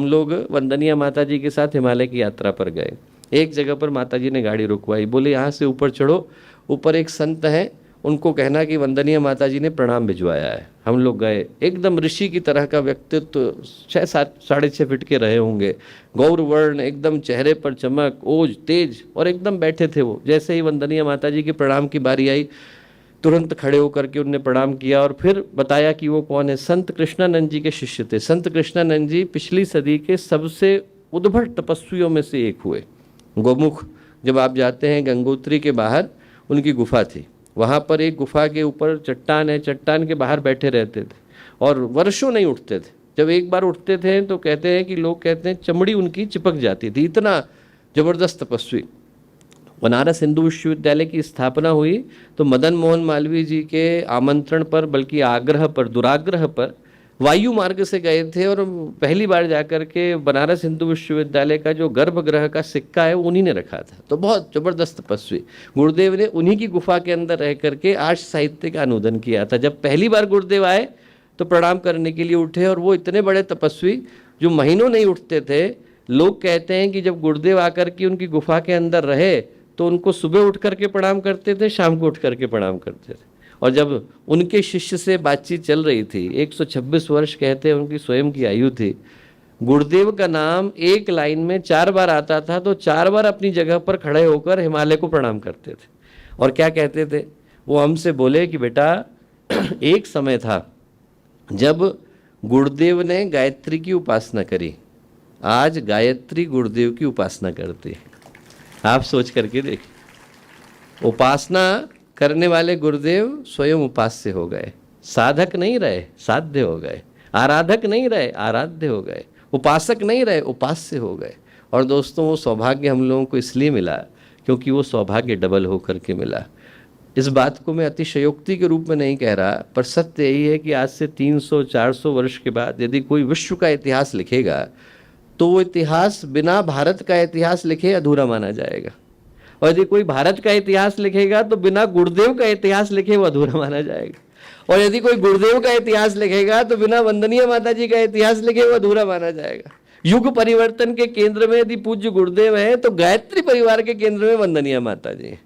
लोग वंदनीय माता जी के साथ हिमालय की यात्रा पर गए। एक जगह पर माता जी ने गाड़ी रुकवाई, बोले यहाँ से ऊपर चढ़ो, ऊपर एक संत हैं, उनको कहना कि वंदनीय माता जी ने प्रणाम भिजवाया है। हम लोग गए, एकदम ऋषि की तरह का व्यक्तित्व, 6-7 6.5 फीट के रहे होंगे, गौर वर्ण, एकदम चेहरे पर चमक, ओज तेज, और एकदम बैठे थे वो। जैसे ही वंदनीय माता जी की प्रणाम की बारी आई, तुरंत खड़े होकर के उनने प्रणाम किया और फिर बताया कि वो कौन है। संत कृष्णानंद जी के शिष्य थे। संत कृष्णानंद जी पिछली सदी के सबसे उद्भट तपस्वियों में से एक हुए। गोमुख जब आप जाते हैं, गंगोत्री के बाहर उनकी गुफा थी, वहाँ पर एक गुफा के ऊपर चट्टान है, चट्टान के बाहर बैठे रहते थे और वर्षों नहीं उठते थे। जब एक बार उठते थे तो कहते हैं कि लोग कहते हैं चमड़ी उनकी चिपक जाती थी, इतना जबरदस्त तपस्वी। बनारस हिंदू विश्वविद्यालय की स्थापना हुई तो मदन मोहन मालवीय जी के आमंत्रण पर, बल्कि आग्रह पर, दुराग्रह पर वायु मार्ग से गए थे और पहली बार जाकर के बनारस हिंदू विश्वविद्यालय का जो गर्भगृह का सिक्का है उन्हीं ने रखा था। तो बहुत जबरदस्त तपस्वी। गुरुदेव ने उन्हीं की गुफा के अंदर रह करके आर्ष साहित्य का अनुवादन किया था। जब पहली बार गुरुदेव आए तो प्रणाम करने के लिए उठे, और वो इतने बड़े तपस्वी जो महीनों नहीं उठते थे। लोग कहते हैं कि जब गुरुदेव आकर के उनकी गुफा के अंदर रहे तो उनको सुबह उठ करके प्रणाम करते थे, शाम को उठ करके प्रणाम करते थे। और जब उनके शिष्य से बातचीत चल रही थी, 126 वर्ष कहते हैं उनकी स्वयं की आयु थी, गुरुदेव का नाम एक लाइन में 4 बार आता था तो 4 बार अपनी जगह पर खड़े होकर हिमालय को प्रणाम करते थे। और क्या कहते थे वो, हमसे बोले कि बेटा एक समय था जब गुरुदेव ने गायत्री की उपासना करी, आज गायत्री गुरुदेव की उपासना करती है। आप सोच करके देखिए, उपासना करने वाले गुरुदेव स्वयं उपास्य हो गए, साधक नहीं रहे साध्य हो गए, आराधक नहीं रहे आराध्य हो गए, उपासक नहीं रहे उपास्य हो गए। और दोस्तों वो सौभाग्य हम लोगों को इसलिए मिला क्योंकि वो सौभाग्य डबल होकर के मिला। इस बात को मैं अतिशयोक्ति के रूप में नहीं कह रहा, पर सत्य यही है कि आज से 300-400 वर्ष के बाद यदि कोई विश्व का इतिहास लिखेगा तो वो इतिहास बिना भारत का इतिहास लिखे अधूरा माना जाएगा, और यदि कोई भारत का इतिहास लिखेगा तो बिना गुरुदेव का इतिहास लिखे वो अधूरा माना जाएगा, और यदि कोई गुरुदेव का इतिहास लिखेगा तो बिना वंदनीय माता जी का इतिहास लिखे वो अधूरा माना जाएगा। युग परिवर्तन के केंद्र में यदि पूज्य गुरुदेव है तो गायत्री परिवार के केंद्र में वंदनीय माता जी है।